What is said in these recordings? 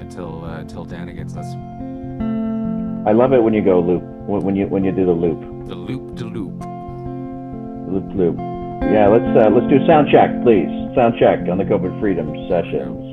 till Danna gets us. I love it when you go loop. When you do the loop. The loop de loop. Loop. Yeah, let's do sound check, please. Sound check on the COVID Freedom sessions.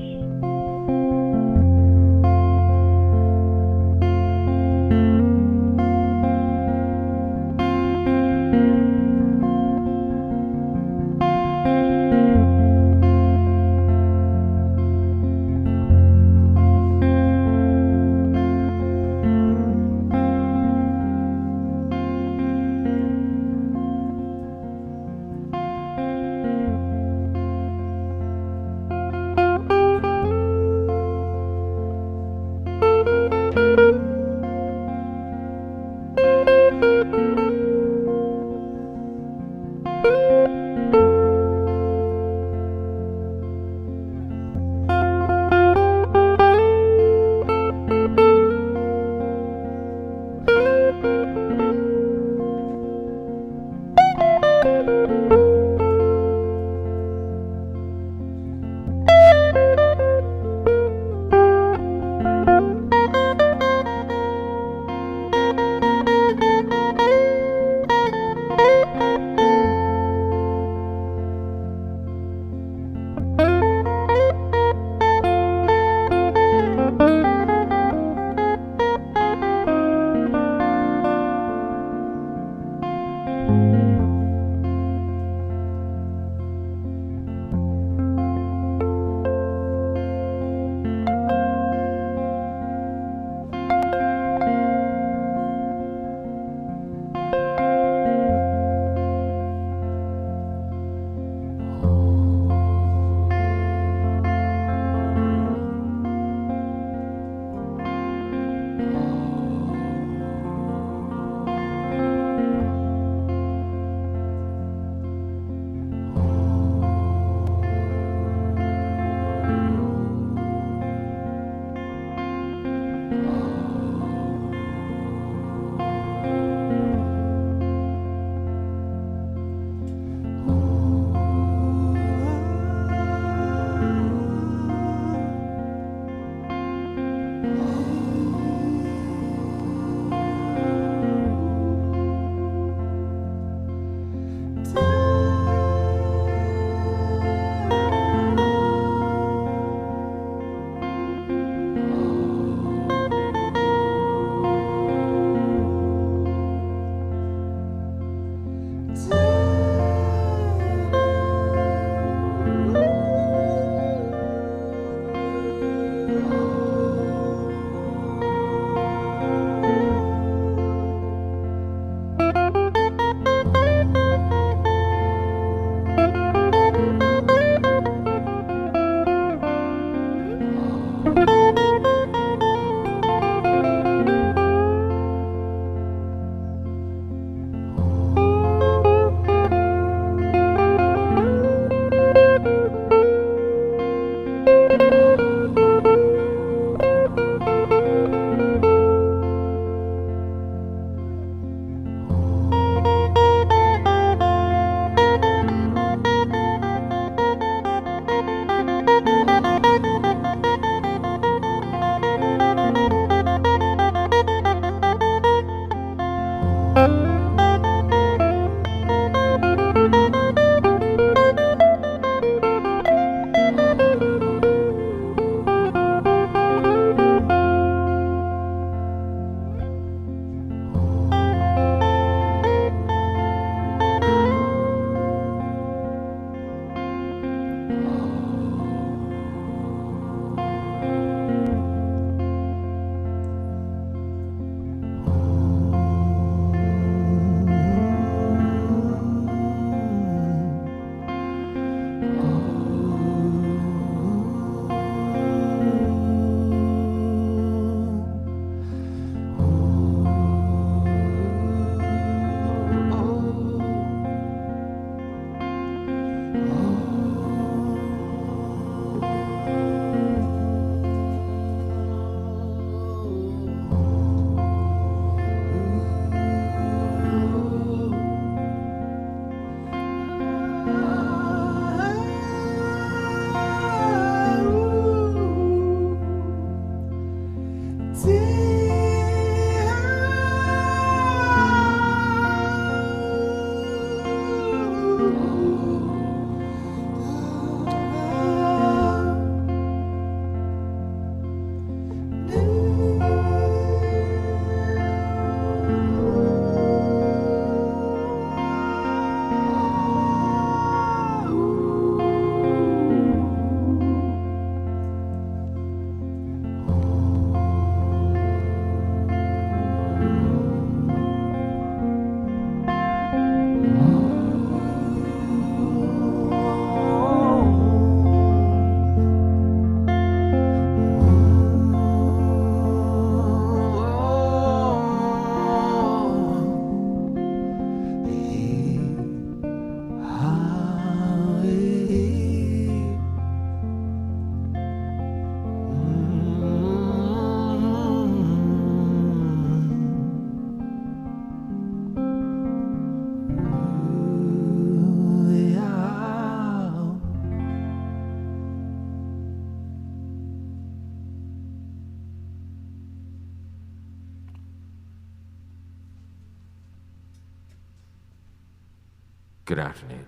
Good afternoon.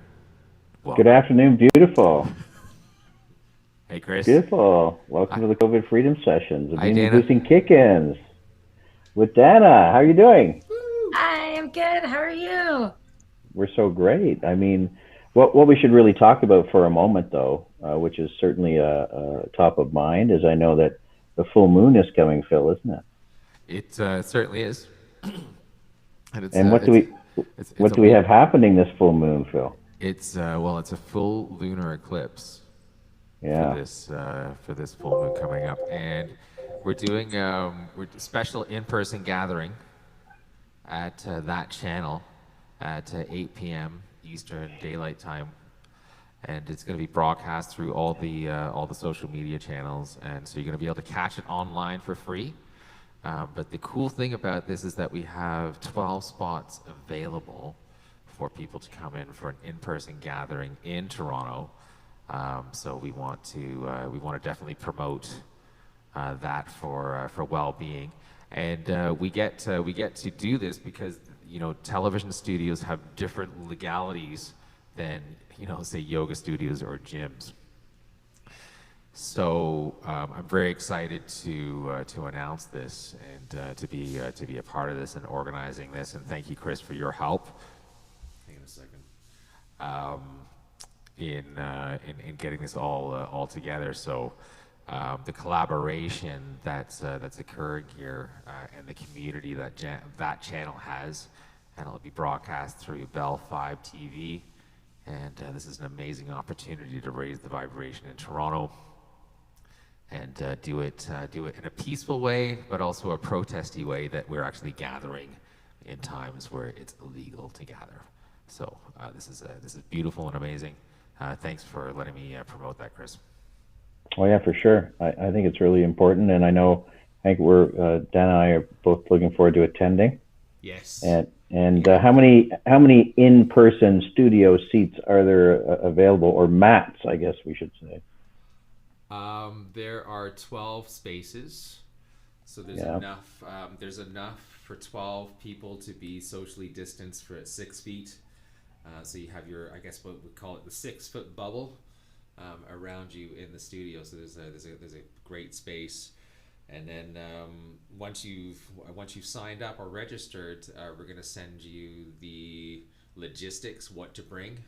Good afternoon, beautiful. Hey, Chris. Beautiful. Welcome to the COVID Freedom Sessions of Hi, Danna. Inducing Kick-Ins with Danna. How are you doing? Hi, I'm good. How are you? We're so great. I mean, what we should really talk about for a moment, though, which is certainly a top of mind, is I know that the full moon is coming, Phil, isn't it? It certainly is. And what do we have happening this full moon, Phil? It's it's a full lunar eclipse. Yeah. For this full moon coming up, and we're doing special in-person gathering at that channel at 8 p.m. Eastern Daylight Time, and it's going to be broadcast through all the social media channels, and so you're going to be able to catch it online for free. But the cool thing about this is that we have 12 spots available for people to come in for an in-person gathering in Toronto. So we want to definitely promote that for well-being, and we get to do this because television studios have different legalities than say yoga studios or gyms. So I'm very excited to announce this and to be a part of this and organizing this. And thank you, Chris, for your help. Hang on a second. In getting this all together. So the collaboration that's occurring here and the community that channel has, and it'll be broadcast through Bell 5 TV. And this is an amazing opportunity to raise the vibration in Toronto and do it in a peaceful way, but also a protesty way that we're actually gathering in times where it's illegal to gather. So this is beautiful and amazing. Thanks for letting me promote that, Chris. Oh yeah, for sure. I think it's really important, and I think we're Dan and I are both looking forward to attending. Yes. And how many in-person studio seats are there available, or mats, I guess we should say? There are 12 spaces, so there's enough. There's enough for 12 people to be socially distanced for 6 feet. So you have your, I guess what we call it, the 6-foot bubble around you in the studio. So there's a great space. And then once you've signed up or registered, we're going to send you the logistics, what to bring.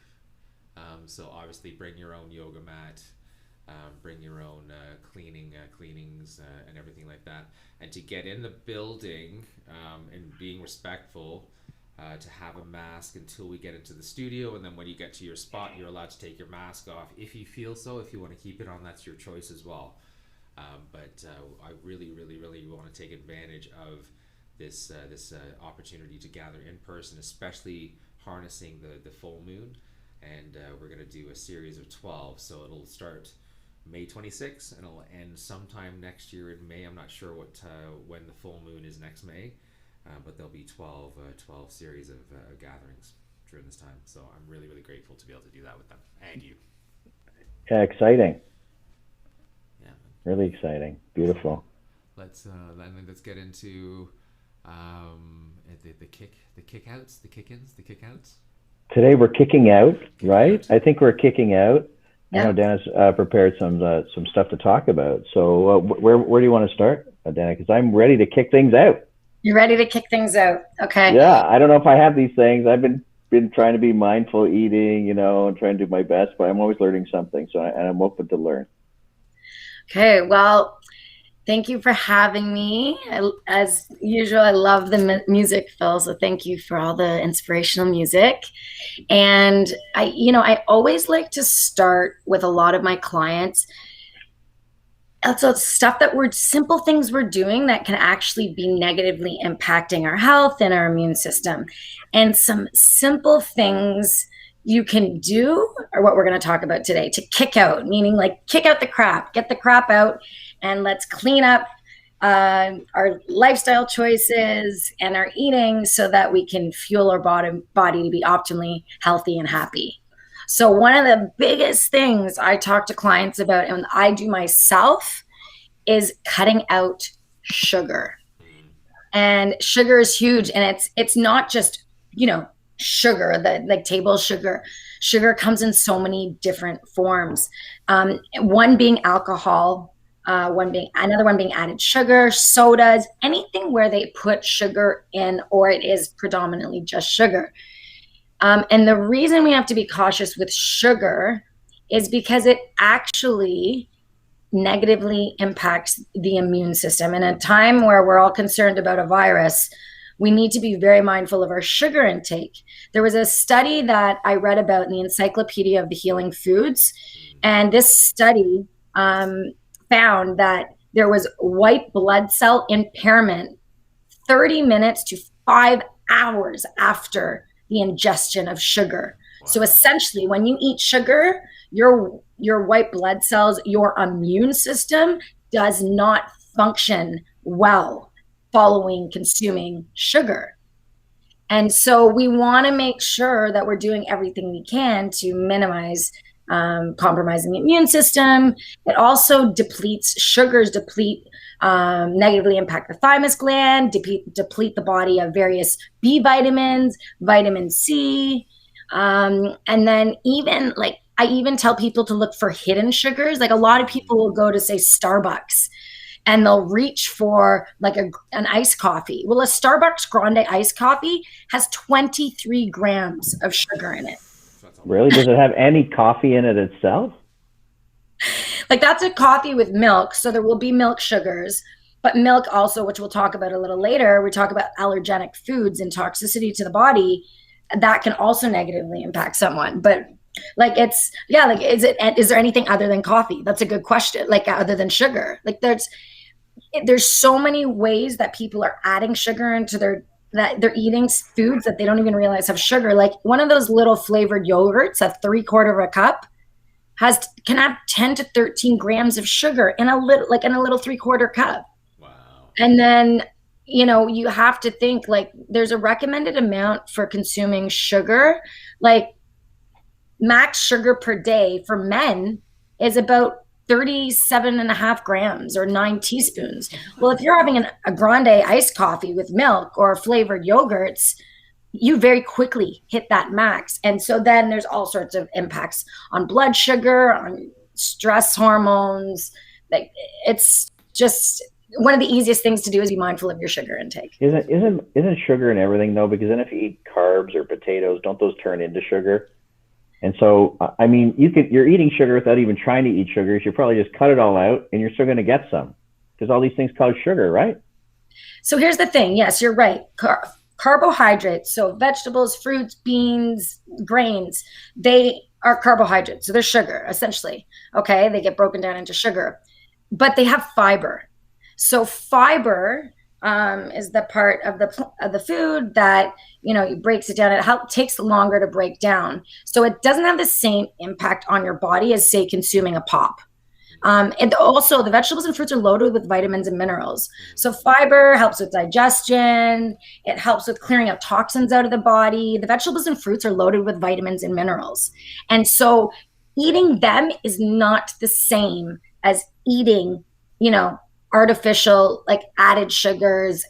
So obviously bring your own yoga mat, bring your own cleanings and everything like that. And to get in the building and being respectful, to have a mask until we get into the studio, and then when you get to your spot, you're allowed to take your mask off if you feel so. If you want to keep it on, that's your choice as well. But I really want to take advantage of this opportunity to gather in person, especially harnessing the full moon. And we're going to do a series of 12. So it'll start May 26th and it'll end sometime next year in May. I'm not sure when the full moon is next May, but there'll be 12 series of gatherings during this time. So I'm really grateful to be able to do that with them and you. Yeah, exciting. Yeah. Really exciting. Beautiful. Let's get into the kick-outs, the kick-ins, the kick-outs. Today we're kicking out, right? I think we're kicking out. Yeah. I know Danna's prepared some stuff to talk about. So where do you want to start, Danna? Because I'm ready to kick things out. You're ready to kick things out. Okay. Yeah, I don't know if I have these things. I've been trying to be mindful eating, and trying to do my best, but I'm always learning something. So I'm open to learn. Okay. Well, thank you for having me. As usual, I love the music, Phil. So thank you for all the inspirational music. And I always like to start with a lot of my clients. Also, stuff simple things we're doing that can actually be negatively impacting our health and our immune system. And some simple things you can do are what we're going to talk about today to kick out, meaning like kick out the crap, get the crap out, and let's clean up our lifestyle choices and our eating so that we can fuel our body to be optimally healthy and happy. So one of the biggest things I talk to clients about, and I do myself, is cutting out sugar. And sugar is huge. And it's not just, sugar, like table sugar. Sugar comes in so many different forms. One being alcohol, another one being added sugar, sodas, anything where they put sugar in, or it is predominantly just sugar. And the reason we have to be cautious with sugar is because it actually negatively impacts the immune system. In a time where we're all concerned about a virus, we need to be very mindful of our sugar intake. There was a study that I read about in the Encyclopedia of the Healing Foods, and this study found that there was white blood cell impairment 30 minutes to 5 hours after the ingestion of sugar. Wow. So essentially, when you eat sugar, your white blood cells, your immune system does not function well following consuming sugar. And so we want to make sure that we're doing everything we can to minimize compromising the immune system. It also sugars deplete, negatively impact the thymus gland, deplete the body of various B vitamins, vitamin C. And then I even tell people to look for hidden sugars. Like a lot of people will go to, say, Starbucks, and they'll reach for like an iced coffee. Well, a Starbucks Grande iced coffee has 23 grams of sugar in it. Really? Does it have any coffee in it itself? Like that's a coffee with milk. So there will be milk sugars, but milk also, which we'll talk about a little later, we talk about allergenic foods and toxicity to the body, that can also negatively impact someone. But like is there anything other than coffee? That's a good question. Like other than sugar, like there's so many ways that people are adding sugar into that they're eating foods that they don't even realize have sugar. Like one of those little flavored yogurts, a 3/4 of a cup, can have 10 to 13 grams of sugar in a little 3/4 cup. Wow. And then, you have to think like there's a recommended amount for consuming sugar. Like max sugar per day for men is about 37.5 grams or 9 teaspoons. Well, if you're having a grande iced coffee with milk or flavored yogurts, you very quickly hit that max. And so then there's all sorts of impacts on blood sugar, on stress hormones. Like it's just one of the easiest things to do is be mindful of your sugar intake. Isn't sugar in everything though? Because then if you eat carbs or potatoes, don't those turn into sugar? And so, I mean, you're eating sugar without even trying to eat sugar. You should probably just cut it all out and you're still going to get some because all these things cause sugar, right? So here's the thing. Yes, you're right. Carbohydrates, so vegetables, fruits, beans, grains, they are carbohydrates. So they're sugar, essentially. Okay, they get broken down into sugar. But they have fiber. So fiber is the part of the food that breaks it down. It takes longer to break down, so it doesn't have the same impact on your body as, say, consuming a pop. And also, the vegetables and fruits are loaded with vitamins and minerals. So fiber helps with digestion. It helps with clearing out toxins out of the body. The vegetables and fruits are loaded with vitamins and minerals, and so eating them is not the same as eating, artificial, like added sugars,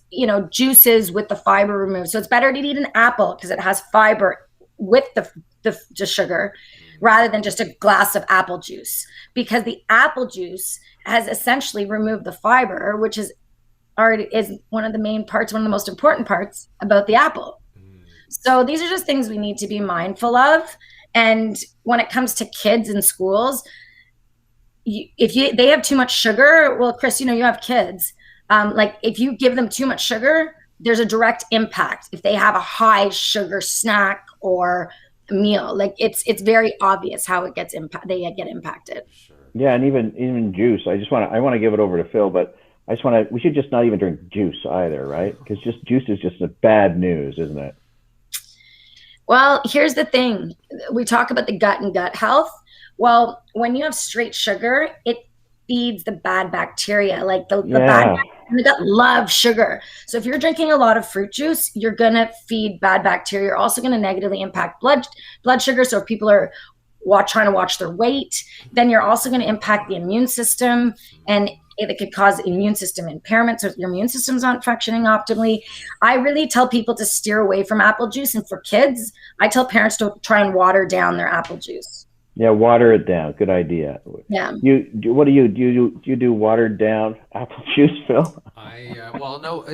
juices with the fiber removed. So it's better to eat an apple because it has fiber with the sugar rather than just a glass of apple juice, because the apple juice has essentially removed the fiber, which is one of the main parts, one of the most important parts about the apple. So these are just things we need to be mindful of. And when it comes to kids in schools, if they have too much sugar, well, Chris, you have kids. Like if you give them too much sugar, there's a direct impact. If they have a high sugar snack or meal, like it's very obvious how they get impacted. Yeah, and even juice. I want to give it over to Phil, but we should just not even drink juice either, right? Because juice is just a bad news, isn't it? Well, here's the thing. We talk about the gut and gut health. Well, when you have straight sugar, it feeds the bad bacteria. Like the bad bacteria in the gut love sugar. So if you're drinking a lot of fruit juice, you're going to feed bad bacteria. You're also going to negatively impact blood sugar. So if people are trying to watch their weight, then you're also going to impact the immune system. And That could cause immune system impairment, so your immune system's not functioning optimally. I really tell people to steer away from apple juice, and for kids, I tell parents to try and water down their apple juice. Yeah, water it down. Good idea. Yeah. What do you do? You do watered down apple juice, Phil? Well, no.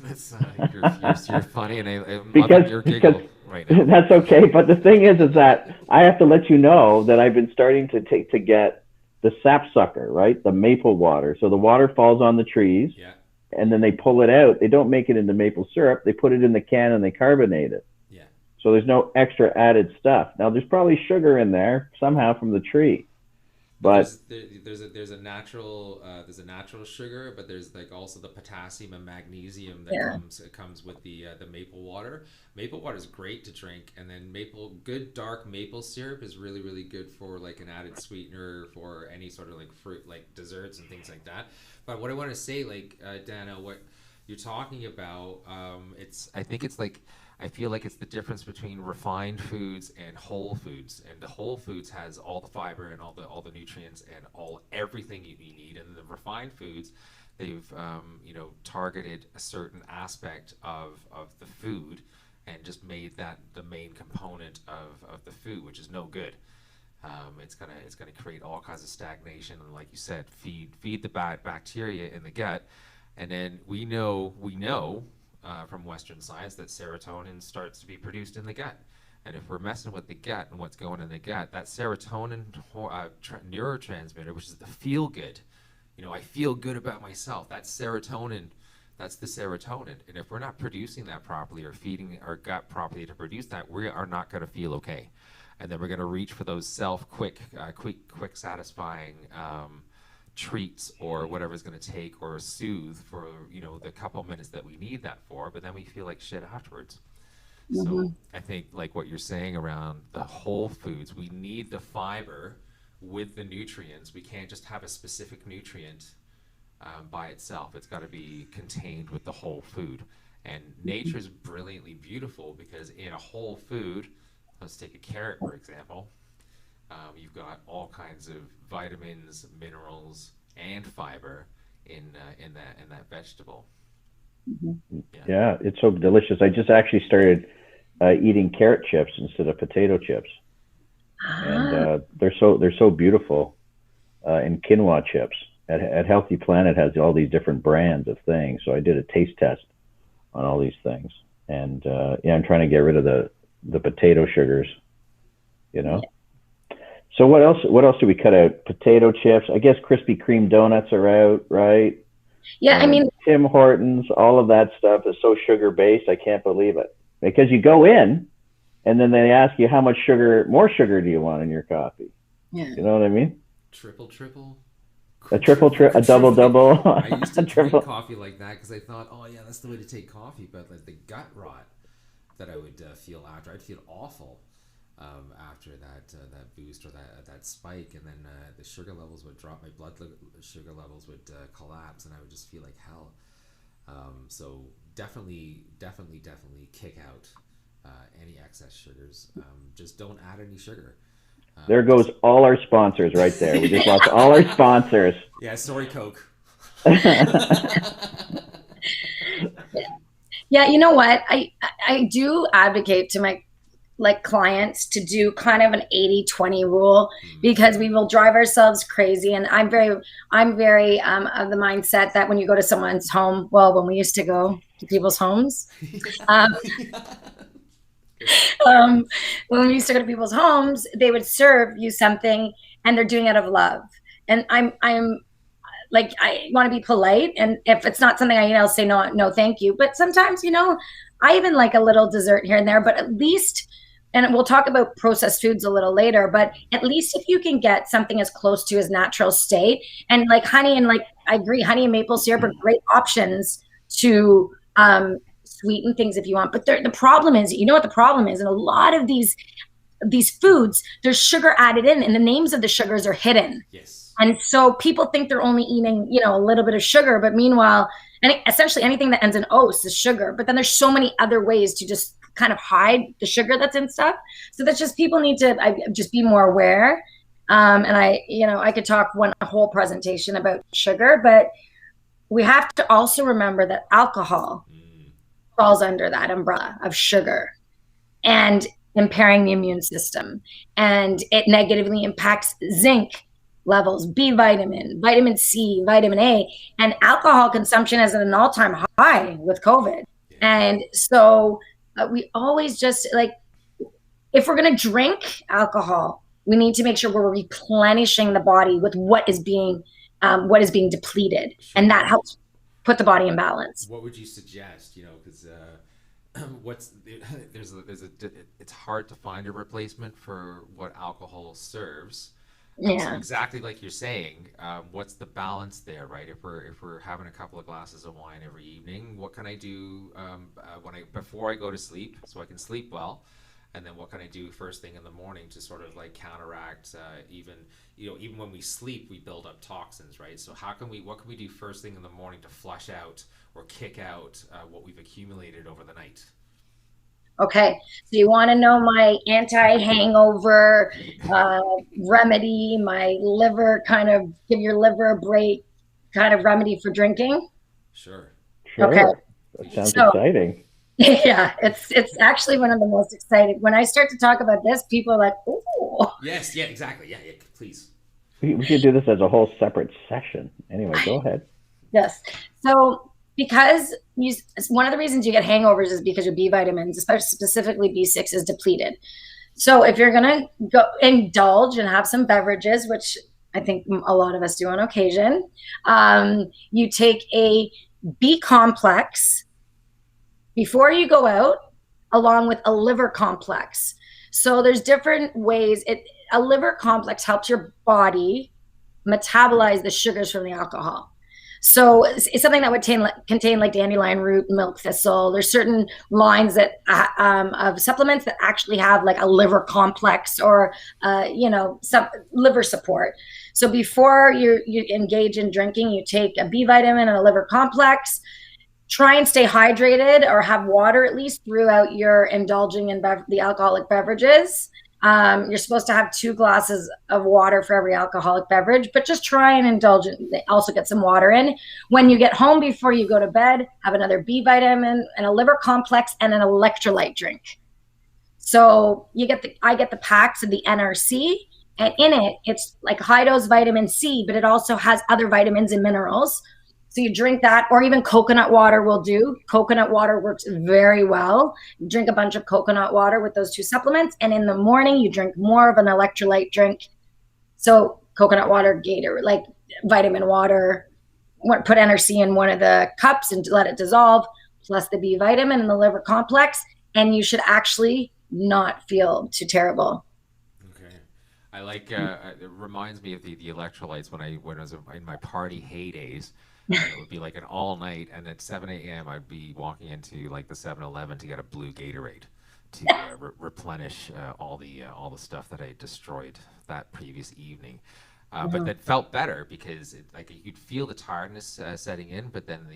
That's, you're funny, and I'm because loving your giggle right now. That's okay. But the thing is that I have to let you know that I've been starting to get the sapsucker, right? The maple water. So the water falls on the trees, and then they pull it out. They don't make it into maple syrup. They put it in the can and they carbonate it. Yeah. So there's no extra added stuff. Now there's probably sugar in there somehow from the tree. But there's a natural sugar, but there's like also the potassium and magnesium that comes with the maple water. Maple water is great to drink, and then good dark maple syrup is really, really good for like an added sweetener for any sort of like fruit, like desserts and things like that. But what I want to say, like Danna, what you're talking about, I feel like it's the difference between refined foods and whole foods. And the whole foods has all the fiber and all the nutrients and everything you need. And the refined foods, they've targeted a certain aspect of the food and just made that the main component of the food, which is no good. It's gonna create all kinds of stagnation, and like you said, feed the bad bacteria in the gut. And then we know from Western science that serotonin starts to be produced in the gut. And if we're messing with the gut and what's going in the gut, that serotonin neurotransmitter, which is the feel good, I feel good about myself. That's serotonin. That's the serotonin. And if we're not producing that properly or feeding our gut properly to produce that, we are not going to feel okay. And then we're going to reach for those quick satisfying treats or whatever it's going to take or soothe for the couple minutes that we need that for, but then we feel like shit afterwards. So I think like what you're saying around the whole foods, we need the fiber with the nutrients. We can't just have a specific nutrient by itself. It's got to be contained with the whole food. And nature's brilliantly beautiful because in a whole food, let's take a carrot for example, you've got all kinds of vitamins, minerals, and fiber in that vegetable. Yeah, it's so delicious. I just actually started eating carrot chips instead of potato chips, and they're so beautiful. And quinoa chips at Healthy Planet has all these different brands of things. So I did a taste test on all these things, and I'm trying to get rid of the potato sugars. So what else do we cut out? Potato chips. I guess Krispy Kreme donuts are out, right? Yeah, I mean, Tim Hortons, all of that stuff is so sugar based. I can't believe it. Because you go in and then they ask you how much more sugar do you want in your coffee? Yeah. You know what I mean? Triple. A a double. I used to drink coffee like that because I thought, oh yeah, that's the way to take coffee. But like the gut rot that I would feel after, I'd feel awful. After that boost or that spike, and then the sugar levels would drop, my blood sugar levels would collapse, and I would just feel like hell. So definitely kick out any excess sugars. Just don't add any sugar. There goes all our sponsors right there. We just lost all our sponsors. Yeah, sorry, Coke. Yeah, you know what? I do advocate to my clients to do kind of an 80-20 rule, because we will drive ourselves crazy. And I'm very of the mindset that when you go to someone's home, when we used to go to people's homes, when we used to go to people's homes, they would serve you something and they're doing it out of love. And I'm like, I want to be polite. And if it's not something I'll say no, thank you. But sometimes, I even like a little dessert here and there, but at least, and we'll talk about processed foods a little later, but at least if you can get something as close to his natural state, and like honey and I agree, honey and maple syrup are great options to sweeten things if you want. But the problem is, what the problem is? In a lot of these foods, there's sugar added in, and the names of the sugars are hidden. Yes. And so people think they're only eating, a little bit of sugar, but meanwhile, and essentially anything that ends in "-ose" is sugar. But then there's so many other ways to just kind of hide the sugar that's in stuff. So that's just, people need to just be more aware. And I could talk a whole presentation about sugar, but we have to also remember that alcohol falls under that umbrella of sugar and impairing the immune system. And it negatively impacts zinc levels, B vitamin, vitamin C, vitamin A, and alcohol consumption is at an all-time high with COVID. And so we always just if we're going to drink alcohol, we need to make sure we're replenishing the body with what is being depleted, and that helps put the body in balance. What would you suggest? Because it's hard to find a replacement for what alcohol serves. Yeah. So exactly like you're saying, what's the balance there, right? If we're having a couple of glasses of wine every evening, what can I do before I go to sleep so I can sleep well? And then what can I do first thing in the morning to sort of counteract even when we sleep, we build up toxins, right? So what can we do first thing in the morning to flush out or kick out what we've accumulated over the night? Okay, so you want to know my anti-hangover remedy, my liver kind of give your liver a break kind of remedy for drinking? Sure. Okay. That sounds exciting. Yeah, it's actually one of the most exciting. When I start to talk about this, people are like, "Oh." Yes, yeah, exactly. Yeah, please. We should do this as a whole separate session. Anyway, go ahead. Yes. So because one of the reasons you get hangovers is because your B vitamins, especially specifically B6, is depleted. So if you're going to go indulge and have some beverages, which I think a lot of us do on occasion, you take a B complex before you go out, along with a liver complex. So there's different ways. A liver complex helps your body metabolize the sugars from the alcohol. So it's something that would contain dandelion root, milk thistle. There's certain lines that of supplements that actually have a liver complex or some liver support. So before you engage in drinking, you take a B vitamin and a liver complex. Try and stay hydrated or have water at least throughout your indulging in the alcoholic beverages. You're supposed to have 2 glasses of water for every alcoholic beverage, but just try and indulge it. Also get some water in. When you get home before you go to bed, have another B vitamin and a liver complex and an electrolyte drink. So I get the packs of the NRC, and in it, it's high dose vitamin C, but it also has other vitamins and minerals. So you drink that, or even coconut water will do. Coconut water works very well. You drink a bunch of coconut water with those 2 supplements. And in the morning, you drink more of an electrolyte drink. So coconut water, Gator, vitamin water, put NRC in one of the cups and let it dissolve, plus the B vitamin and the liver complex. And you should actually not feel too terrible. Okay. I it reminds me of the electrolytes when I was in my party heydays. It would be an all night, and at 7 a.m. I'd be walking into the 7-Eleven to get a blue Gatorade to replenish all the stuff that I destroyed that previous evening. But that felt better because you'd feel the tiredness setting in, but then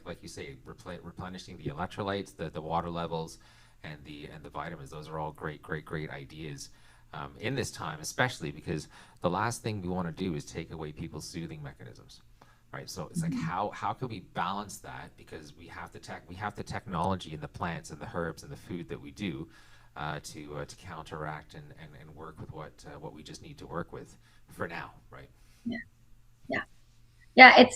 like you say, replenishing the electrolytes, the water levels, and the vitamins. Those are all great ideas. In this time, especially because the last thing we want to do is take away people's soothing mechanisms. Right, so it's how can we balance that, because we have the technology and the plants and the herbs and the food that we do to counteract and work with what we just need to work with for now, right? Yeah.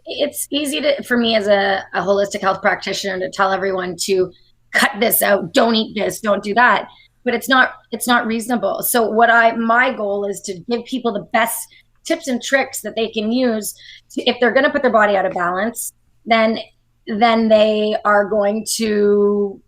It's easy for me as a holistic health practitioner to tell everyone to cut this out, don't eat this, don't do that, but it's not reasonable. So my goal is to give people the best tips and tricks that they can use if they're going to put their body out of balance, then they are going to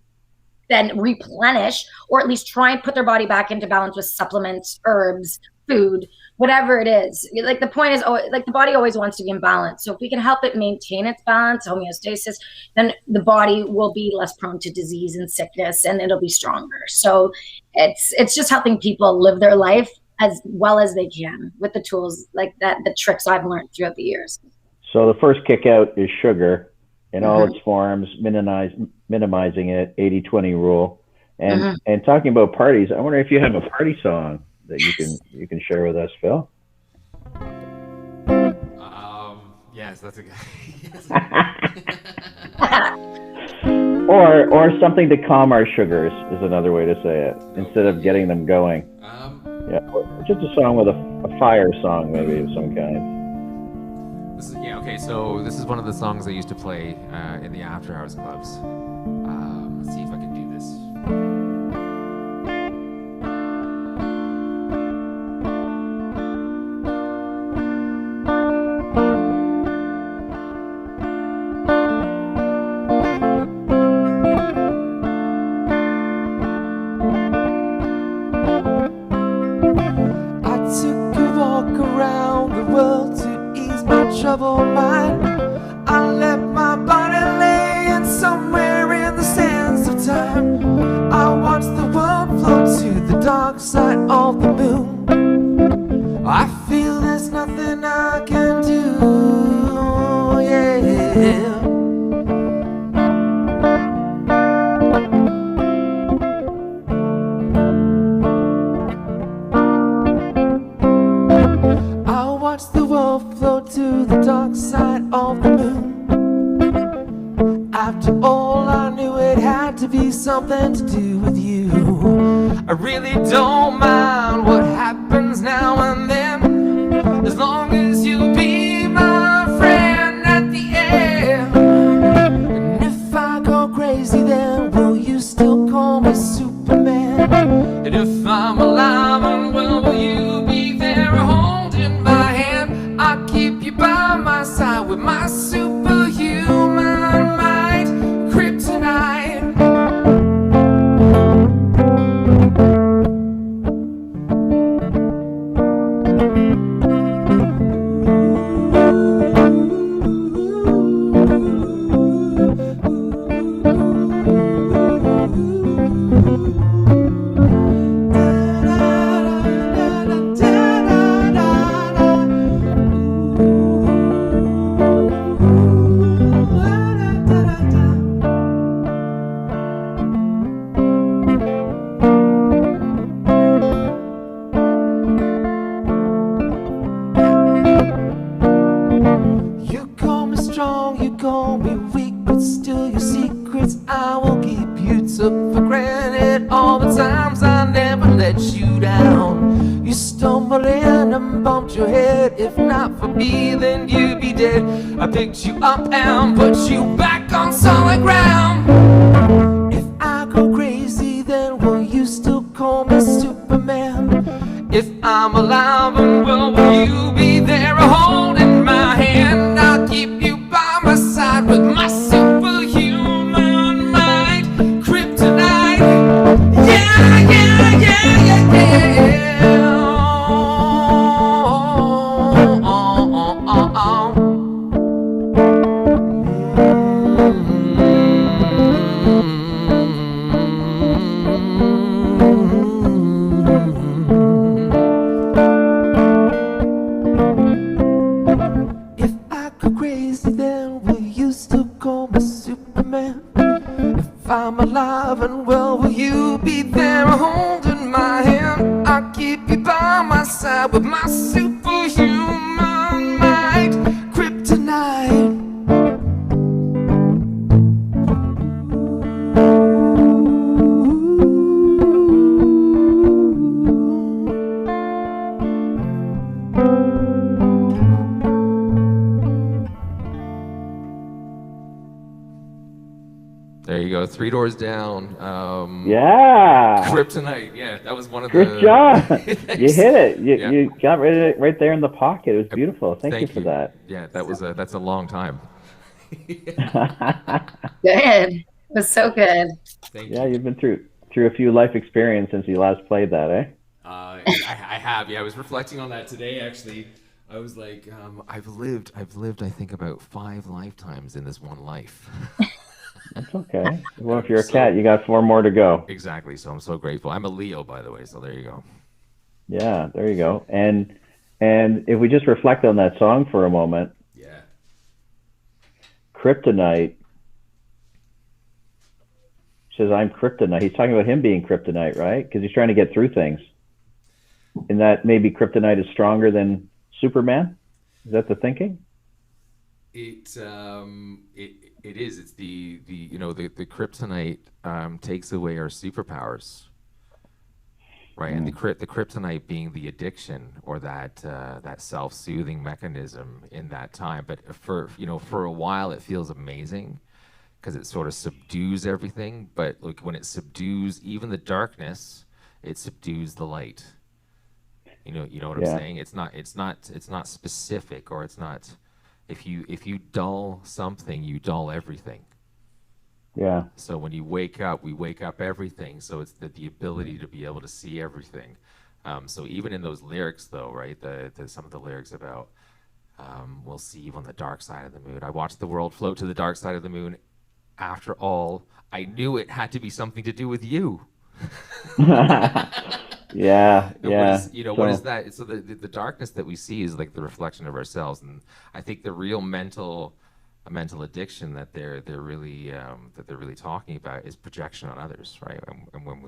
then replenish, or at least try and put their body back into balance with supplements, herbs, food, whatever it is. The point is, the body always wants to be in balance. So if we can help it maintain its balance, homeostasis, then the body will be less prone to disease and sickness, and it'll be stronger. So it's just helping people live their life as well as they can with the tools the tricks I've learned throughout the years. So the first kick out is sugar in all its forms, minimizing it, 80-20 rule. And talking about parties, I wonder if you have a party song you can share with us, Phil? Yes, that's a good. or something to calm our sugars is another way to say it, instead of getting them going. Yeah, just a song with a fire song, maybe of some kind. Okay. So this is one of the songs I used to play in the after hours clubs. Let's see if I can do this. Troubled mind, I let my body lay in somewhere in the sands of time. I watch the world float to the dark side of the moon. I feel there's nothing I can do, yeah. I watch the world float to the dark side of the moon. After all, I knew it had to be something to do with you. I really don't mind what happens now and then, as long as you be my friend at the end. And if I go crazy, then will you still call me Superman? And if I'm alive and well, will you be there holding my hand? I'll keep you by my side with my superhuman might, kryptonite. I picked you up and put you back on solid ground. If I go crazy, then will you still call me Superman? If I'm alive and well, will you be there holding my hand? I'll keep you by my side with my superhuman might, kryptonite. Yeah, yeah, yeah, yeah, yeah. I'm alive and well, will you be there holding my hand? I'll keep you by my side with my superhuman might, kryptonite. There you go, 3 Doors Down. Yeah. Kryptonite. Yeah, that was one of Good job. You hit it. You got right there in the pocket. It was beautiful. Thank you for that. Yeah, that's a long time. Good. It was so good. Thank you. Yeah, you've been through a few life experience since you last played that, eh? I have. Yeah, I was reflecting on that today. Actually, I was like, I've lived. I think about 5 lifetimes in this one life. That's okay. Well, if you're a cat, you got 4 more to go. Exactly. So I'm so grateful. I'm a Leo, by the way. So there you go. Yeah, there you go. And if we just reflect on that song for a moment. Yeah. Kryptonite. Says I'm kryptonite. He's talking about him being kryptonite, right? Because he's trying to get through things. in that maybe kryptonite is stronger than Superman? Is that the thinking? It is. It's the kryptonite takes away our superpowers, right? And the kryptonite being the addiction, or that self-soothing mechanism in that time. But for a while it feels amazing because it sort of subdues everything. But like when it subdues even the darkness, it subdues the light. You know what I'm saying? It's not specific, or it's not. If you dull something, you dull everything. Yeah. So when you wake up, we wake up everything. So it's the ability to be able to see everything. So even in those lyrics, though, right? Some of the lyrics about we'll see you on the dark side of the moon. I watched the world float to the dark side of the moon. After all, I knew it had to be something to do with you. Yeah. What is that? So the darkness that we see is like the reflection of ourselves, and I think the real mental addiction that they're really talking about is projection on others, right? And when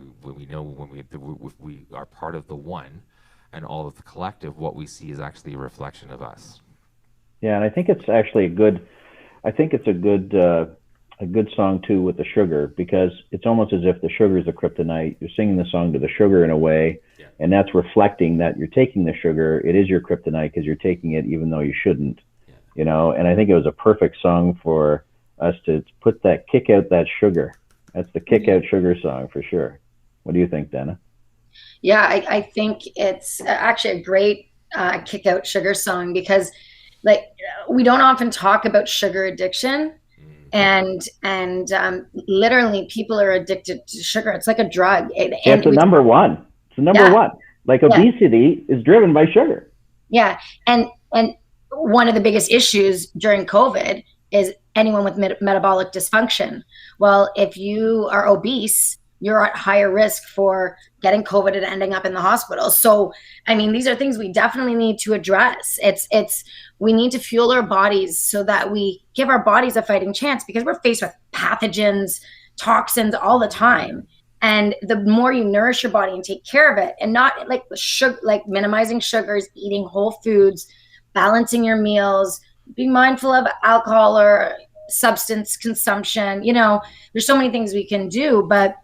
we are part of the one and all of the collective, what we see is actually a reflection of us. Yeah, and I think it's actually a good song too with the sugar, because it's almost as if the sugar is the kryptonite. You're singing the song to the sugar in a way, and that's reflecting that you're taking the sugar. It is your kryptonite because you're taking it even though you shouldn't. And I think it was a perfect song for us to put that kick out that sugar. That's the kick out sugar song for sure. What do you think, Danna? Yeah, I think it's actually a great kick out sugar song, because like we don't often talk about sugar addiction, and literally people are addicted to sugar. It's like a drug. It's the number one. It's the number one. Like obesity is driven by sugar. Yeah, and one of the biggest issues during COVID is anyone with metabolic dysfunction. Well, if you are obese, you're at higher risk for getting COVID and ending up in the hospital. So, I mean, these are things we definitely need to address. We need to fuel our bodies so that we give our bodies a fighting chance, because we're faced with pathogens, toxins all the time. And the more you nourish your body and take care of it, and not like sugar, like minimizing sugars, eating whole foods, balancing your meals, be mindful of alcohol or substance consumption. There's so many things we can do, but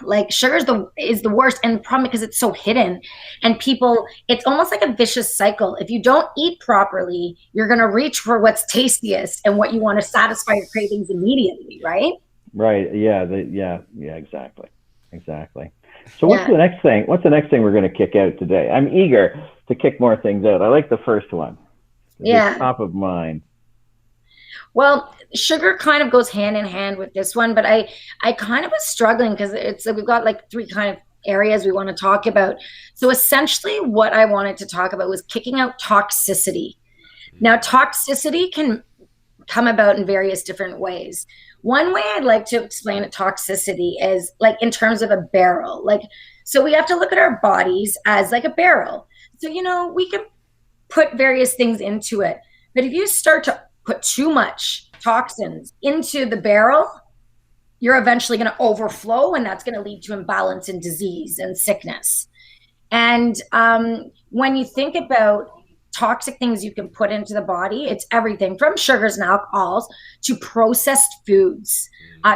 like sugar is the worst. And the problem, because it's so hidden, and people, it's almost like a vicious cycle. If you don't eat properly, you're going to reach for what's tastiest and what you want to satisfy your cravings immediately, right? Right. Yeah. Exactly. So what's the next thing? What's the next thing we're going to kick out today? I'm eager to kick more things out. I like the first one. It's top of mind. Well, sugar kind of goes hand in hand with this one, but I kind of was struggling because we've got like three kind of areas we want to talk about. So essentially what I wanted to talk about was kicking out toxicity. Now, toxicity can come about in various different ways. One way I'd like to explain toxicity is like in terms of a barrel. So we have to look at our bodies as like a barrel. So, we can put various things into it, but if you start to put too much toxins into the barrel, you're eventually going to overflow, and that's going to lead to imbalance and disease and sickness. And when you think about toxic things you can put into the body, it's everything from sugars and alcohols to processed foods,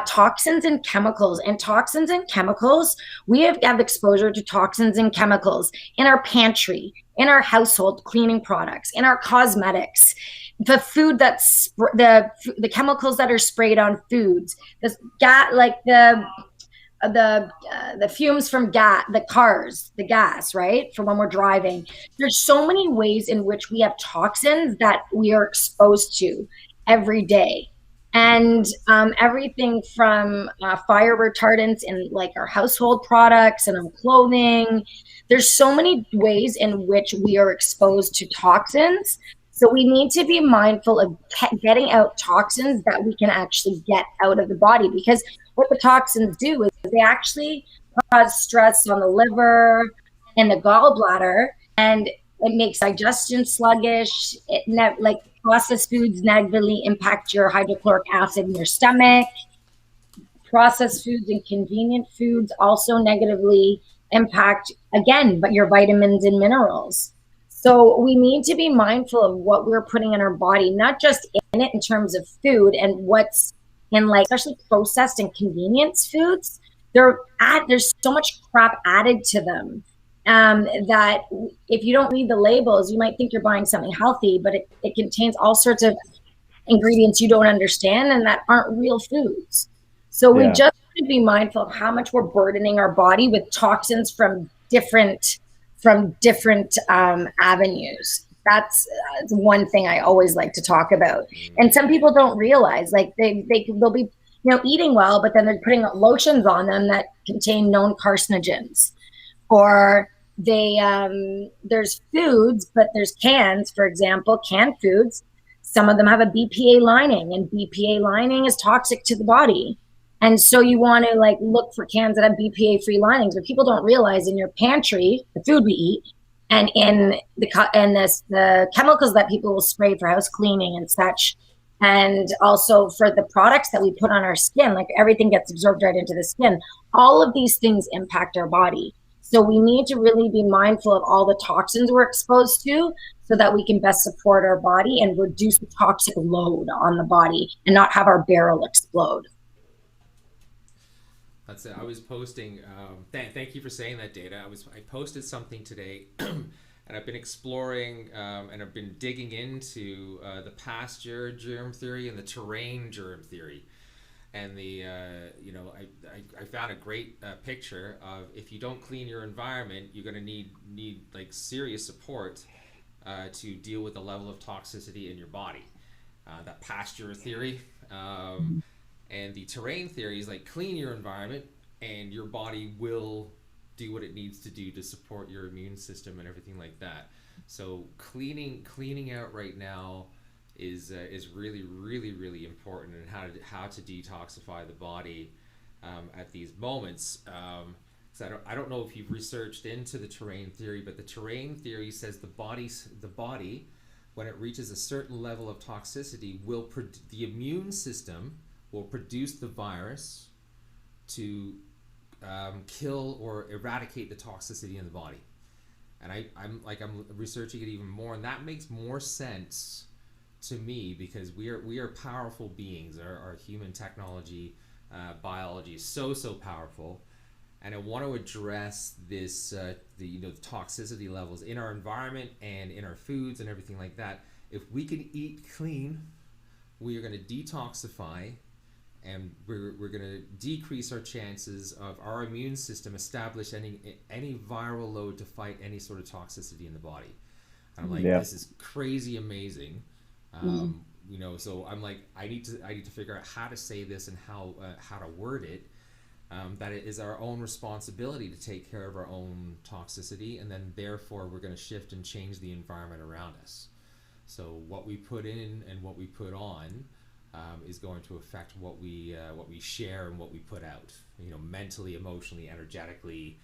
toxins and chemicals. And toxins and chemicals, we have exposure to toxins and chemicals in our pantry, in our household cleaning products, in our cosmetics, the food that's the chemicals that are sprayed on foods, the fumes from the cars, the gas, right? For when we're driving. There's so many ways in which we have toxins that we are exposed to every day. And everything from fire retardants in like our household products and on clothing. There's so many ways in which we are exposed to toxins. So we need to be mindful of getting out toxins that we can actually get out of the body, because what the toxins do is they actually cause stress on the liver and the gallbladder, and it makes digestion sluggish. Like processed foods negatively impact your hydrochloric acid in your stomach. Processed foods and convenient foods also negatively impact, again, but your vitamins and minerals. So we need to be mindful of what we're putting in our body, not just in it in terms of food and what's in, like, especially processed and convenience foods. There's so much crap added to them that if you don't read the labels, you might think you're buying something healthy, but it contains all sorts of ingredients you don't understand and that aren't real foods. So we just have to be mindful of how much we're burdening our body with toxins from different avenues. That's one thing I always like to talk about. And some people don't realize, like they'll be, eating well, but then they're putting lotions on them that contain known carcinogens. Or there's foods, but there's cans, for example, canned foods. Some of them have a BPA lining, and BPA lining is toxic to the body. And so you want to look for cans that have BPA-free linings, but people don't realize in your pantry, the food we eat, and in the chemicals that people will spray for house cleaning and such, and also for the products that we put on our skin, like everything gets absorbed right into the skin. All of these things impact our body. So we need to really be mindful of all the toxins we're exposed to so that we can best support our body and reduce the toxic load on the body and not have our barrel explode. That's it. I was posting, thank you for saying that, Dana. I posted something today and I've been exploring and I've been digging into the pasture germ theory and the terrain germ theory. And I found a great picture of, if you don't clean your environment, you're going to need serious support to deal with the level of toxicity in your body. That pasture theory. And the terrain theory is clean your environment and your body will do what it needs to do to support your immune system and everything like that. So cleaning out right now is really, really, really important, and how to detoxify the body at these moments. So I don't know if you've researched into the terrain theory, but the terrain theory says the body, when it reaches a certain level of toxicity, the immune system will produce the virus to kill or eradicate the toxicity in the body. And I'm researching it even more, and that makes more sense to me, because we are powerful beings. Our human technology, biology is so powerful, and I want to address this the toxicity levels in our environment and in our foods and everything like that. If we can eat clean, we are going to detoxify, and we're going to decrease our chances of our immune system establish any viral load to fight any sort of toxicity in the body. And I'm this is crazy amazing. So I'm I need to figure out how to say this and how to word it, that it is our own responsibility to take care of our own toxicity, and then therefore we're going to shift and change the environment around us. So what we put in and what we put on is going to affect what we share and what we put out. Mentally, emotionally, energetically,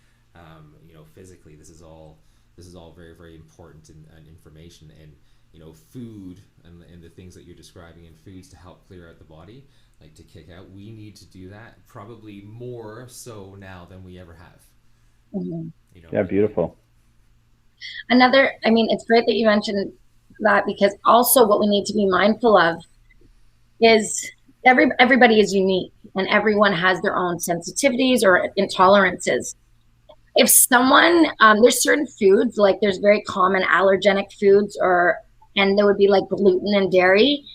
physically. This is all very, very important and information. And food and the things that you're describing in foods to help clear out the body, to kick out, we need to do that probably more so now than we ever have. Yeah, beautiful. It's great that you mentioned that, because also what we need to be mindful of is everybody is unique and everyone has their own sensitivities or intolerances. If someone, there's certain foods, there's very common allergenic foods, and there would be gluten and dairy.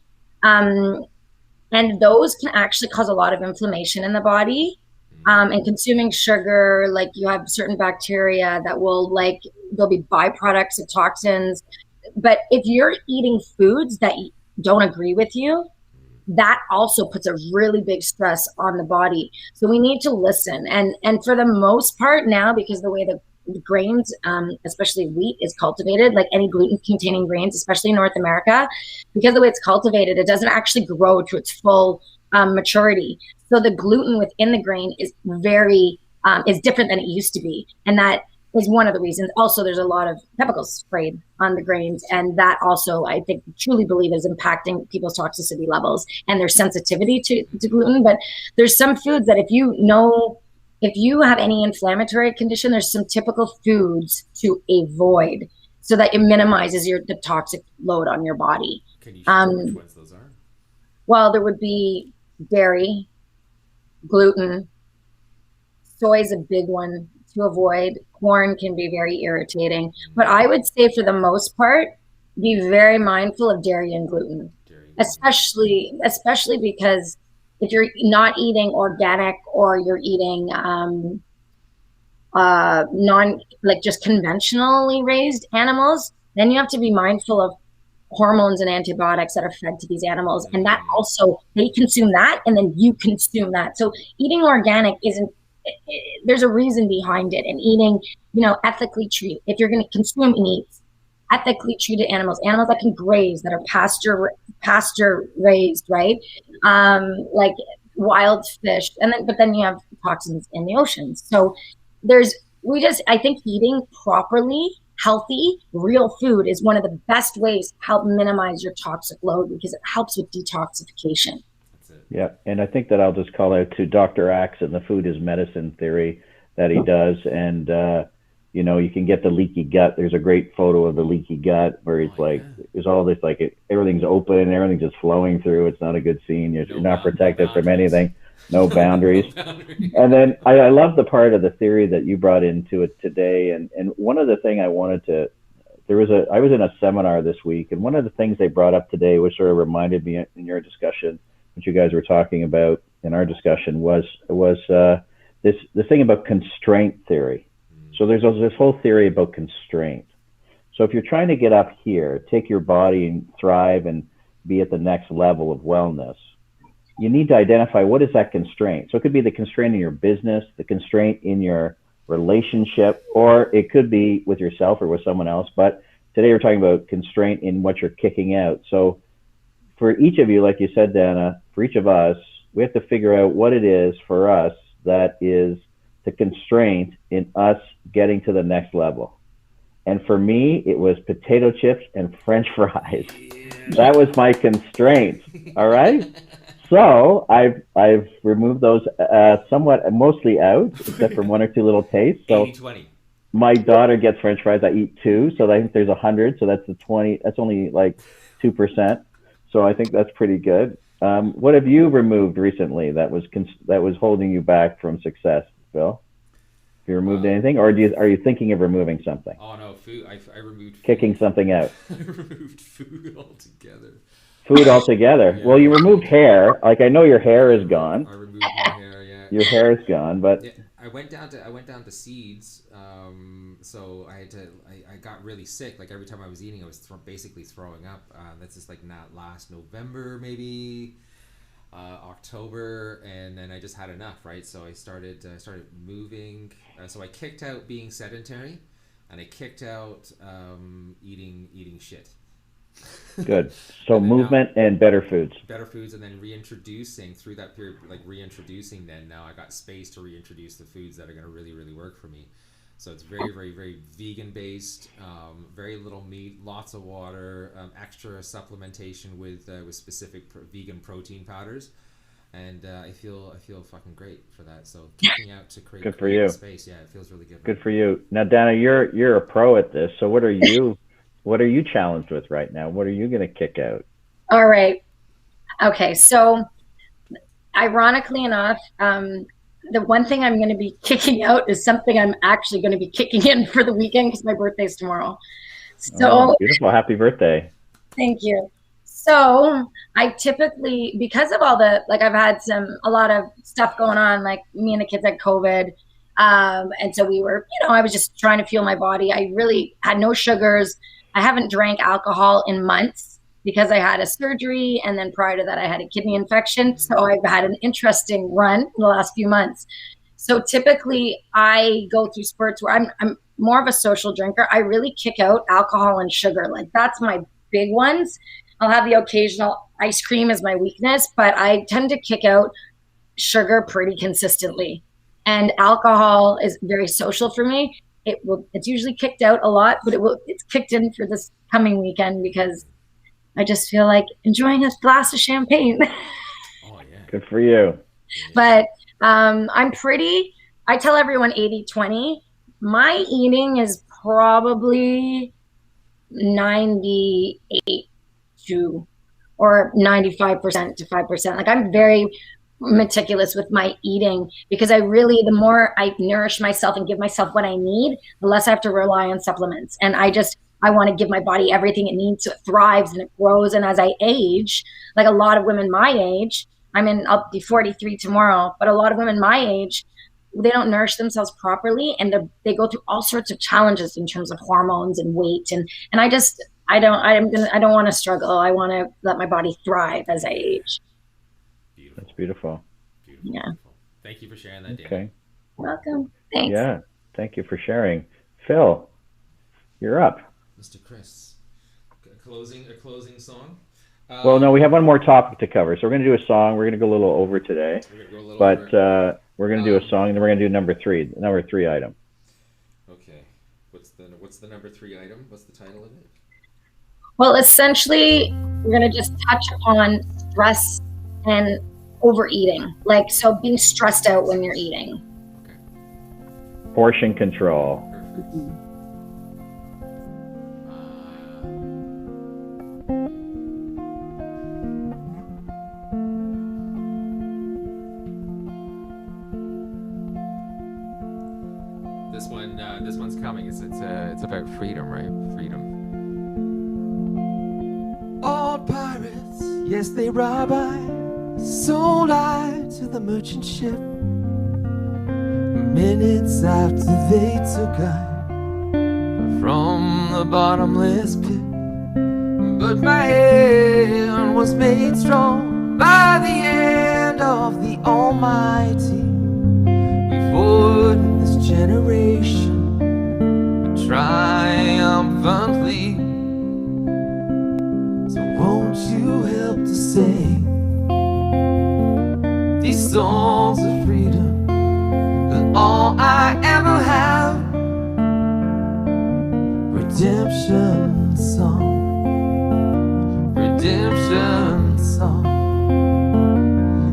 And those can actually cause a lot of inflammation in the body. And consuming sugar, you have certain bacteria that will, there'll be byproducts of toxins. But if you're eating foods that don't agree with you, that also puts a really big stress on the body. So we need to listen. And for the most part now, because the way the grains, especially wheat, is cultivated, any gluten-containing grains, especially in North America, because the way it's cultivated, it doesn't actually grow to its full maturity. So the gluten within the grain is is different than it used to be. And that is one of the reasons. Also, there's a lot of chemicals sprayed on the grains, and that also, I think, truly believe is impacting people's toxicity levels and their sensitivity to gluten. But there's some foods that if if you have any inflammatory condition, there's some typical foods to avoid so that it minimizes the toxic load on your body. Can you share which ones those are? Well, there would be dairy, gluten, soy is a big one to avoid. Corn can be very irritating, but I would say for the most part, be very mindful of dairy and gluten, especially because if you're not eating organic or you're eating just conventionally raised animals, then you have to be mindful of hormones and antibiotics that are fed to these animals, and that also they consume that and then you consume that. So eating organic there's a reason behind it, and eating ethically treated, if you're going to consume and eat ethically treated animals that can graze, that are pasture raised, right? Like wild fish, but then you have toxins in the oceans. So I think eating properly, healthy, real food is one of the best ways to help minimize your toxic load, because it helps with detoxification. Yeah, and I think that I'll just call out to Dr. Axe and the food is medicine theory that he does, and you can get the leaky gut. There's a great photo of the leaky gut where he's there's all this everything's open and everything's just flowing through. It's not a good scene. You're not protected from anything. No boundaries. And then I love the part of the theory that you brought into it today. And one of the things I wanted to, I was in a seminar this week, and one of the things they brought up today, which sort of reminded me in your discussion, what you guys were talking about in our discussion, was this thing about constraint theory. So there's this whole theory about constraint. So if you're trying to get up here, take your body and thrive and be at the next level of wellness, you need to identify what is that constraint. So it could be the constraint in your business, the constraint in your relationship, or it could be with yourself or with someone else. But today we're talking about constraint in what you're kicking out. So for each of you, like you said, Danna, for each of us, we have to figure out what it is for us that is the constraint in us getting to the next level. And for me, it was potato chips and French fries. Yeah. That was my constraint. All right. So I've removed those mostly out, except for one or two little tastes. So 80-20. My daughter gets French fries. I eat 2, so I think there's 100. So that's 20. That's only like 2%. So I think that's pretty good. What have you removed recently that was holding you back from success, Bill? Have you removed anything, or are you thinking of removing something? Oh no, food. I removed food. Kicking something out. I removed food altogether. Food altogether. Yeah. Well, you removed hair. Like, I know your hair is gone. I removed my hair. Yeah. Your hair is gone, but yeah, I went down to seeds. So I got really sick. Like every time I was eating, I was basically throwing up. That's just like not last November, maybe October, and then I just had enough, right? So I started moving. So I kicked out being sedentary, and I kicked out eating shit. Good. So movement and better foods. Better foods, and then reintroducing through that period, then now I got space to reintroduce the foods that are going to really, really work for me. So it's very, very, very vegan based, very little meat, lots of water, extra supplementation with specific vegan protein powders. And I feel fucking great for that. So kicking out to create space. Yeah, it feels really good. Good for you. Now, Danna, you're a pro at this. So what are you challenged with right now? What are you going to kick out? All right. Okay. So ironically enough, the one thing I'm going to be kicking out is something I'm actually going to be kicking in for the weekend because my birthday's tomorrow. So beautiful. Happy birthday. Thank you. So I typically, because of all I've had a lot of stuff going on, like me and the kids had COVID. And so we were, I was just trying to fuel my body. I really had no sugars. I haven't drank alcohol in months because I had a surgery. And then prior to that, I had a kidney infection. So I've had an interesting run in the last few months. So typically I go through spurts where I'm more of a social drinker. I really kick out alcohol and sugar. Like that's my big ones. I'll have the occasional ice cream as my weakness, but I tend to kick out sugar pretty consistently. And alcohol is very social for me. It's usually kicked out a lot, but it's kicked in for this coming weekend because I just feel like enjoying a glass of champagne. Oh yeah. Good for you. But I'm pretty I tell everyone 80-20. My eating is probably 98 to or 95% to 5%. Like I'm very meticulous with my eating because the more I nourish myself and give myself what I need, the less I have to rely on supplements. And I want to give my body everything it needs so it thrives and it grows. And as I age, like a lot of women my age, I'll be 43 tomorrow, but a lot of women my age, they don't nourish themselves properly and they go through all sorts of challenges in terms of hormones and weight. And I don't want to struggle. I want to let my body thrive as I age. Beautiful. That's beautiful. Beautiful. Yeah. Beautiful. Thank you for sharing that, Danna. Okay. Welcome. Thanks. Yeah. Thank you for sharing. Phil, you're up. Mr. Chris, a closing song. Well, no, we have one more topic to cover, so we're going to do a song. We're going to go a little over today, we're going to do a song, and then we're going to do number three item. Okay, what's the number 3 item? What's the title of it? Well, essentially, we're going to just touch on stress and overeating, so being stressed out when you're eating. Okay. Portion control. Perfect. Mm-hmm. This one's coming. It's about freedom, right? Freedom. Old pirates, yes, they rob I, sold I to the merchant ship. Minutes after they took I from the bottomless pit. But my hand was made strong by the hand of the Almighty. We fought in this generation triumphantly. So won't you help to sing these songs of freedom? 'Cause all I ever have, redemption song, redemption song.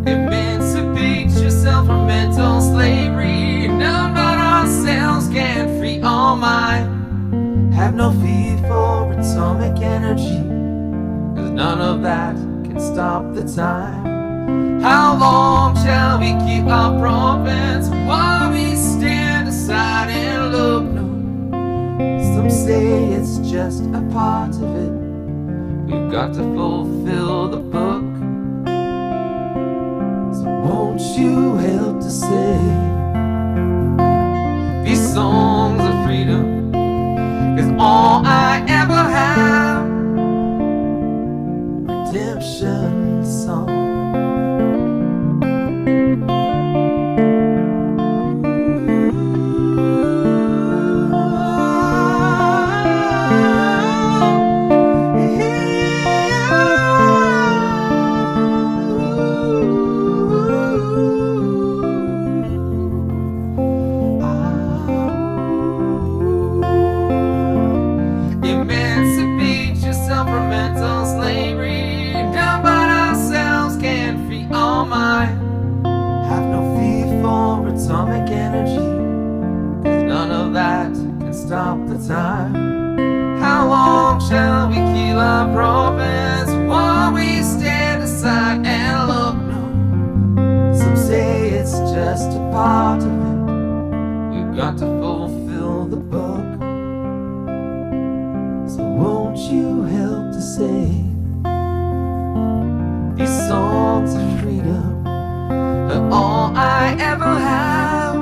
Emancipate yourself from mental slavery. None but ourselves can free all mind. Have no fear for atomic energy, 'cause none of that can stop the time. How long shall we keep our prophets while we stand aside and look? No, some say it's just a part of it. We've got to fulfill the book. So won't you help to sing these songs of freedom? 'Cause all I ever have, redemption song. Emancipate yourself from mental slavery. None but ourselves can free all mind. Have no fear for atomic energy, 'cause none of that can stop the time. How long shall we kill our prophets while we stand aside and look? No, some say it's just a part of it. We've got to fulfill the book. So won't you help to sing these songs of freedom? They're all I ever have,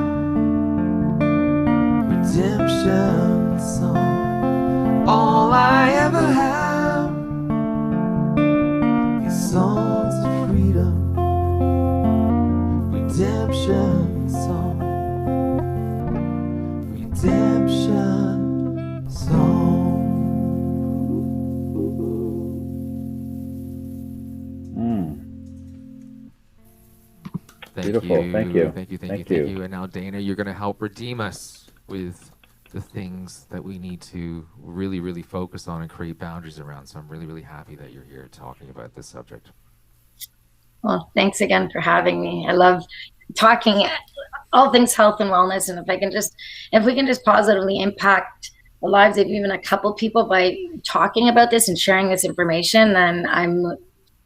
redemption song. All I ever have, these songs of freedom, redemption song, redemption song. Beautiful. Thank you. Thank you. And now, Danna, you're going to help redeem us with the things that we need to really, really focus on and create boundaries around. So I'm really, really happy that you're here talking about this subject. Well, thanks again for having me. I love talking all things health and wellness. And if we can just positively impact the lives of even a couple people by talking about this and sharing this information, then I'm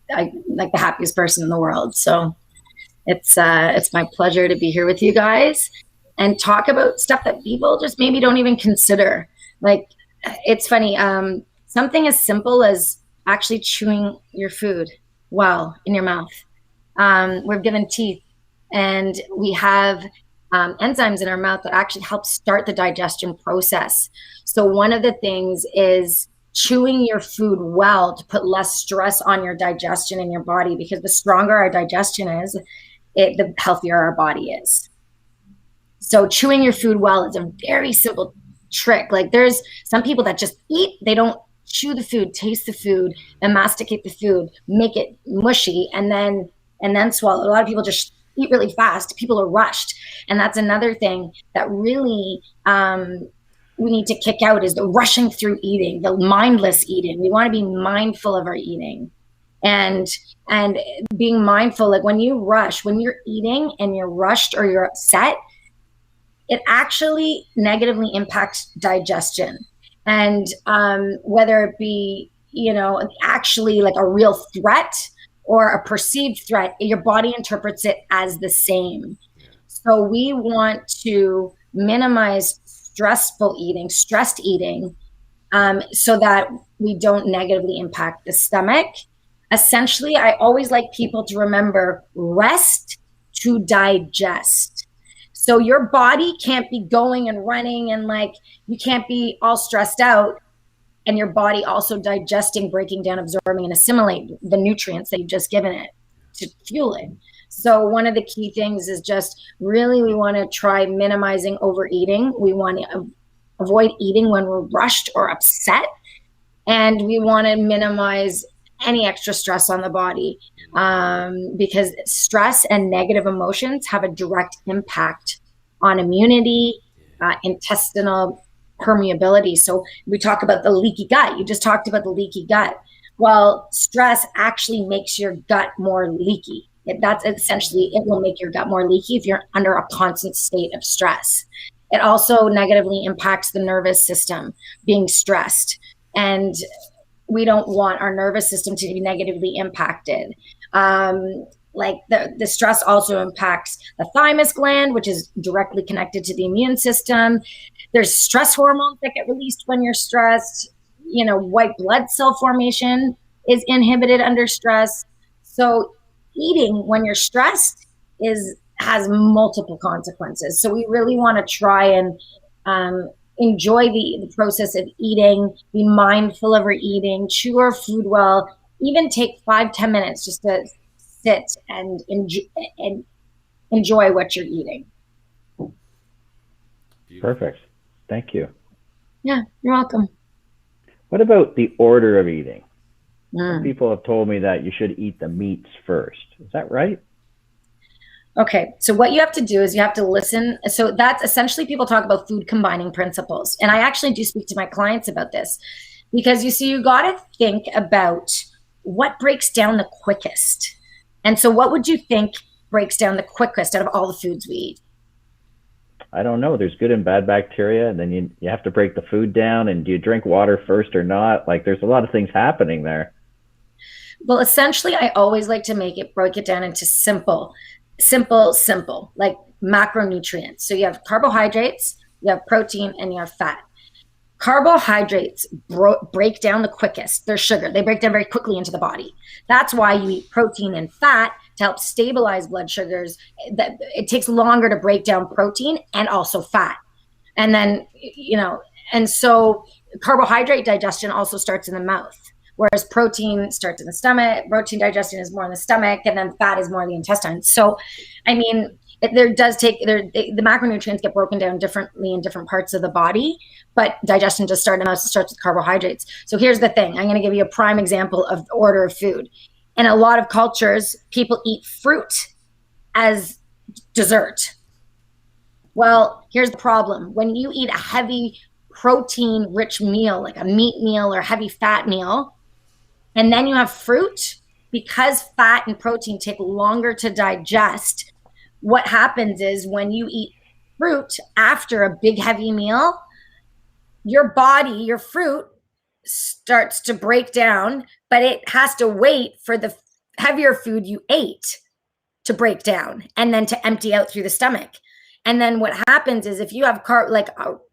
like the happiest person in the world. So it's my pleasure to be here with you guys and talk about stuff that people just maybe don't even consider. Like, it's funny, something as simple as actually chewing your food well in your mouth. We're given teeth, and we have enzymes in our mouth that actually help start the digestion process. So one of the things is chewing your food well to put less stress on your digestion in your body, because the stronger our digestion is, the healthier our body is. So chewing your food well is a very simple trick. Like, there's some people that just eat, they don't chew the food, taste the food, and masticate the food, make it mushy, and then swallow. A lot of people just eat really fast. People are rushed. And that's another thing that really we need to kick out, is the rushing through eating, the mindless eating. We want to be mindful of our eating. And being mindful, like when you rush, when you're eating and you're rushed or you're upset, it actually negatively impacts digestion. And whether it be, actually like a real threat or a perceived threat, your body interprets it as the same. So we want to minimize stressed eating, so that we don't negatively impact the stomach. Essentially, I always like people to remember, rest to digest. So your body can't be going and running, and like, you can't be all stressed out and your body also digesting, breaking down, absorbing, and assimilate the nutrients that you've just given it to fuel it. So one of the key things is just really, we want to try minimizing overeating. We want to avoid eating when we're rushed or upset. And we want to minimize any extra stress on the body, because stress and negative emotions have a direct impact on immunity, intestinal permeability. So we talk about the leaky gut. You just talked about the leaky gut. Well, stress actually makes your gut more leaky. That's essentially, it will make your gut more leaky if you're under a constant state of stress. It also negatively impacts the nervous system, being stressed. And we don't want our nervous system to be negatively impacted. Like the stress also impacts the thymus gland, which is directly connected to the immune system. There's stress hormones that get released when you're stressed. White blood cell formation is inhibited under stress. So eating when you're stressed has multiple consequences. So we really want to try and enjoy the process of eating, be mindful of our eating, chew our food well, even take 5-10 minutes just to sit and enjoy what you're eating. Perfect. Thank you. Yeah, you're welcome. What about the order of eating? Some people have told me that you should eat the meats first. Is that right? Okay, so what you have to do is you have to listen. So that's essentially, people talk about food combining principles. And I actually do speak to my clients about this, because you got to think about what breaks down the quickest. And so what would you think breaks down the quickest out of all the foods we eat? I don't know. There's good and bad bacteria, and then you have to break the food down. And do you drink water first or not? Like, there's a lot of things happening there. Well, essentially, I always like to break it down into simple, like macronutrients. So you have carbohydrates, you have protein, and you have fat. Carbohydrates break down the quickest. They're sugar. They break down very quickly into the body. That's why you eat protein and fat, to help stabilize blood sugars. That it takes longer to break down protein and also fat. And then, and so carbohydrate digestion also starts in the mouth, whereas protein starts in the stomach. Protein digestion is more in the stomach, and then fat is more in the intestines. So, I mean, the macronutrients get broken down differently in different parts of the body, but digestion just starts with carbohydrates. So here's the thing. I'm going to give you a prime example of the order of food. In a lot of cultures, people eat fruit as dessert. Well, here's the problem. When you eat a heavy protein-rich meal, like a meat meal or heavy fat meal, and then you have fruit, because fat and protein take longer to digest, what happens is when you eat fruit after a big heavy meal, your body, your fruit starts to break down, but it has to wait for the heavier food you ate to break down and then to empty out through the stomach. And then what happens is if you have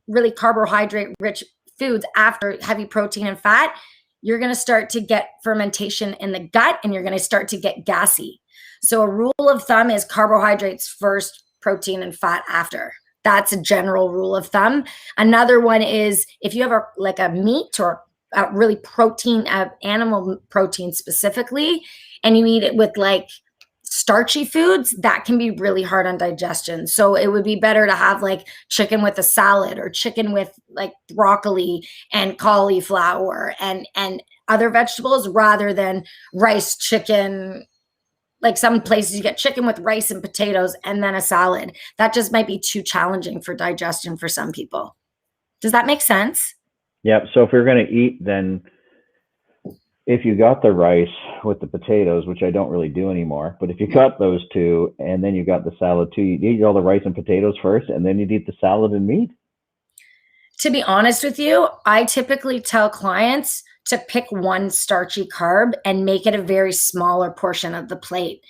really carbohydrate rich foods after heavy protein and fat, you're going to start to get fermentation in the gut and you're going to start to get gassy. So a rule of thumb is carbohydrates first, protein and fat after. That's a general rule of thumb. Another one is if you have a meat or a really protein, animal protein specifically, and you eat it with like starchy foods, that can be really hard on digestion. So it would be better to have like chicken with a salad or chicken with like broccoli and cauliflower and other vegetables rather than rice, chicken. Like some places you get chicken with rice and potatoes and then a salad. That just might be too challenging for digestion for some people. Does that make sense? Yep. So if we're going to eat, then if you got the rice with the potatoes, which I don't really do anymore, but if you got those two and then you got the salad too, you'd eat all the rice and potatoes first and then you'd eat the salad and meat? To be honest with you, I typically tell clients to pick one starchy carb and make it a very smaller portion of the plate.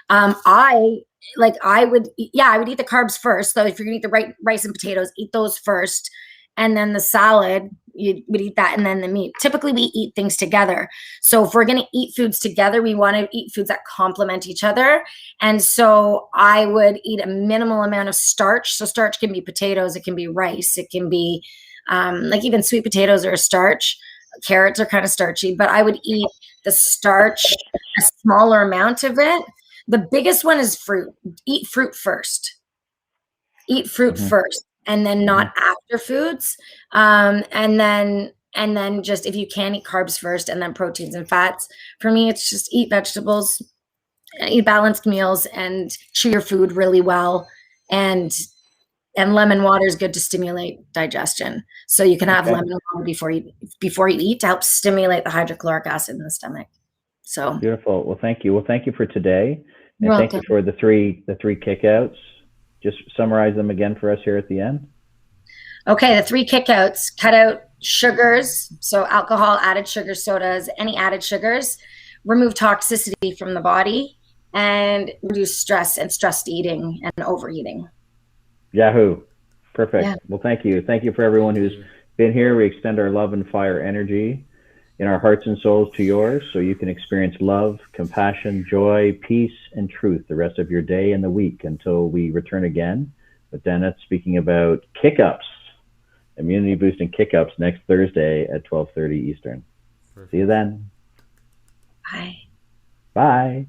I would eat the carbs first. So if you're gonna eat the rice and potatoes, eat those first. And then the salad, you would eat that and then the meat. Typically we eat things together. So if we're gonna eat foods together, we wanna eat foods that complement each other. And so I would eat a minimal amount of starch. So starch can be potatoes, it can be rice, it can be like even sweet potatoes are a starch. Carrots are kind of starchy, but I would eat the starch, a smaller amount of it. The biggest one is fruit. Eat fruit first. Eat fruit first, and then not after foods. And then just if you can eat carbs first, and then proteins and fats. For me, it's just eat vegetables, eat balanced meals, and chew your food really well. And lemon water is good to stimulate digestion. So you can have lemon water before you eat to help stimulate the hydrochloric acid in the stomach. So beautiful. Well, thank you. Well, thank you for today. And You're thank welcome. you for the three kickouts. Just summarize them again for us here at the end. Okay, the 3 kickouts: cut out sugars, so alcohol, added sugar, sodas, any added sugars, remove toxicity from the body, and reduce stress and stressed eating and overeating. Yahoo. Perfect. Yeah. Well, thank you. Thank you for everyone who's been here. We extend our love and fire energy in our hearts and souls to yours so you can experience love, compassion, joy, peace, and truth the rest of your day and the week until we return again with Danna speaking about kick-ups, immunity boosting kick-ups next Thursday at 12:30 Eastern. Perfect. See you then. Bye. Bye.